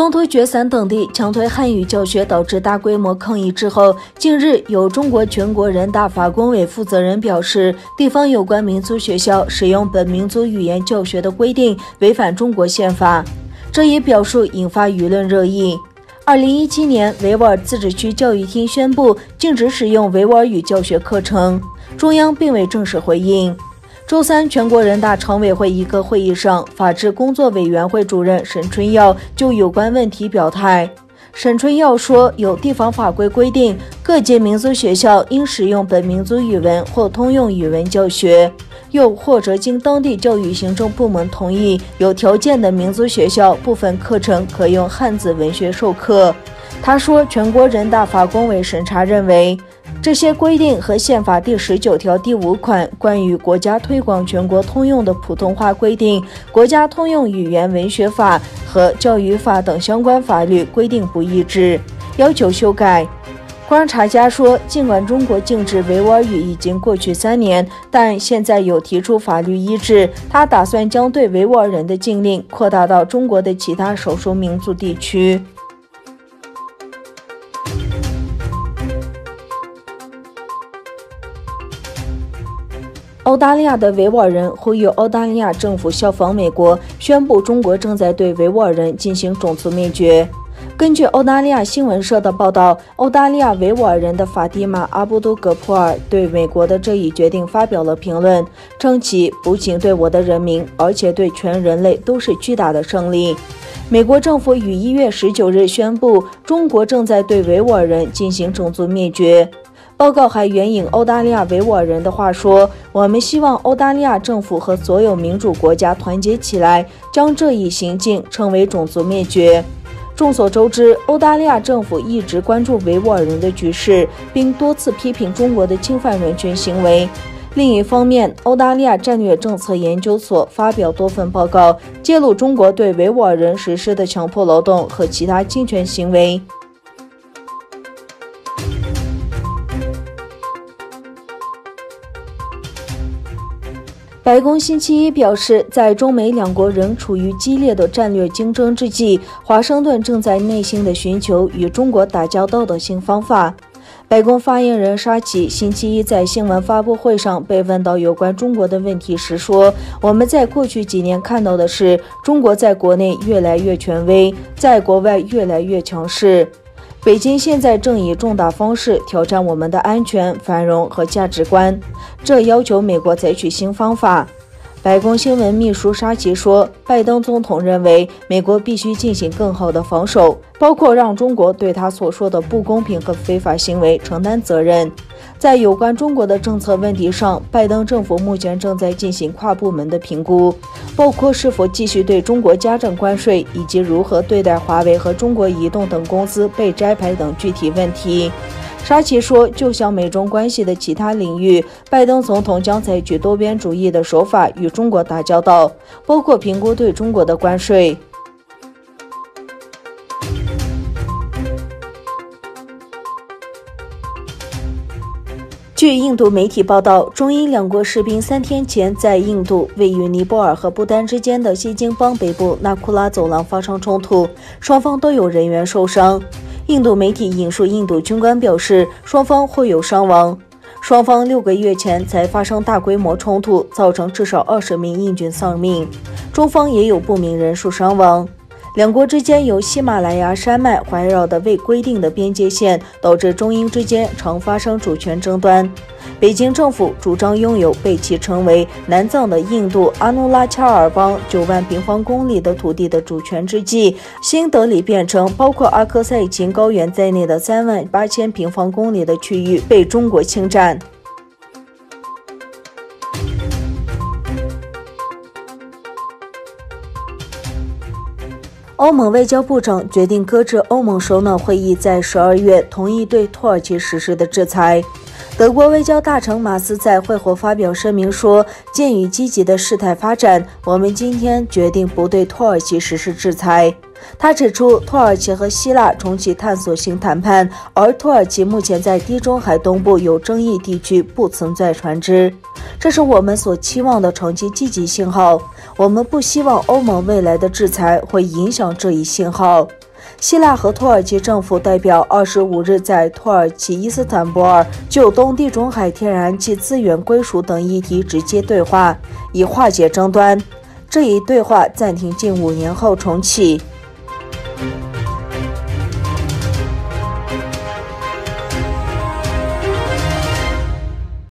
东突厥3等地强推汉语教学导致大规模抗议之后，近日有中国全国人大法工委负责人表示，地方有关民族学校使用本民族语言教学的规定违反中国宪法，这一表述引发舆论热议。2017年，维吾尔自治区教育厅宣布禁止使用维吾尔语教学课程，中央并未正式回应。周三，全国人大常委会一个会议上，法制工作委员会主任沈春耀就有关问题表态。沈春耀说，有地方法规规定，各级民族学校应使用本民族语文或通用语文教学，又或者经当地教育行政部门同意，有条件的民族学校部分课程可用汉字文学授课。他说，全国人大法工委审查认为，这些规定和宪法第19条第5款关于国家推广全国通用的普通话规定、国家通用语言文学法和教育法等相关法律规定不一致，要求修改。观察家说，尽管中国禁止维吾尔语已经过去3年，但现在有提出法律依据，他打算将对维吾尔人的禁令扩大到中国的其他少数民族地区。澳大利亚的维吾尔人呼吁澳大利亚政府效仿美国，宣布中国正在对维吾尔人进行种族灭绝。根据澳大利亚新闻社的报道，澳大利亚维吾尔人的法蒂玛·阿布都葛普尔对美国的这一决定发表了评论，称其不仅对我的人民，而且对全人类都是巨大的胜利。美国政府于1月19日宣布，中国正在对维吾尔人进行种族灭绝。报告还援引澳大利亚维吾尔人的话说，我们希望澳大利亚政府和所有民主国家团结起来，将这一行径称为种族灭绝。众所周知，澳大利亚政府一直关注维吾尔人的局势，并多次批评中国的侵犯人权行为。另一方面，澳大利亚战略政策研究所发表多份报告，揭露中国对维吾尔人实施的强迫劳动和其他侵权行为。白宫星期一表示，在中美两国仍处于激烈的战略竞争之际，华盛顿正在内心地寻求与中国打交道的新方法。白宫发言人沙奇星期一在新闻发布会上被问到有关中国的问题时说，我们在过去几年看到的是，中国在国内越来越权威，在国外越来越强势。北京现在正以重大方式挑战我们的安全、繁荣和价值观，这要求美国采取新方法。白宫新闻秘书沙奇说，拜登总统认为美国必须进行更好的防守，包括让中国对他所说的不公平和非法行为承担责任。在有关中国的政策问题上，拜登政府目前正在进行跨部门的评估，包括是否继续对中国加征关税，以及如何对待华为和中国移动等公司被摘牌等具体问题。沙奇说，就像美中关系的其他领域，拜登总统将采取多边主义的手法与中国打交道，包括评估对中国的关税。据印度媒体报道，中印两国士兵3天前在印度位于尼泊尔和不丹之间的西京邦北部纳库拉走廊发生冲突，双方都有人员受伤。印度媒体引述印度军官表示，双方会有伤亡。双方6个月前才发生大规模冲突，造成至少20名印军丧命，中方也有不明人数伤亡。两国之间由喜马拉雅山脉环绕的未规定的边界线，导致中印之间常发生主权争端。北京政府主张拥有被其称为南藏的印度阿努拉恰尔邦9万平方公里的土地的主权之际，新德里变成包括阿克塞钦高原在内的3万8千平方公里的区域被中国侵占。欧盟外交部长决定搁置欧盟首脑会议在12月同意对土耳其实施的制裁。德国外交大臣马斯在会后发表声明说，鉴于积极的事态发展，我们今天决定不对土耳其实施制裁。他指出，土耳其和希腊重启探索性谈判，而土耳其目前在地中海东部有争议地区不存在船只，这是我们所期望的长期积极信号。我们不希望欧盟未来的制裁会影响这一信号。希腊和土耳其政府代表25日在土耳其伊斯坦布尔就东地中海天然气资源归属等议题直接对话，以化解争端。这一对话暂停近5年后重启。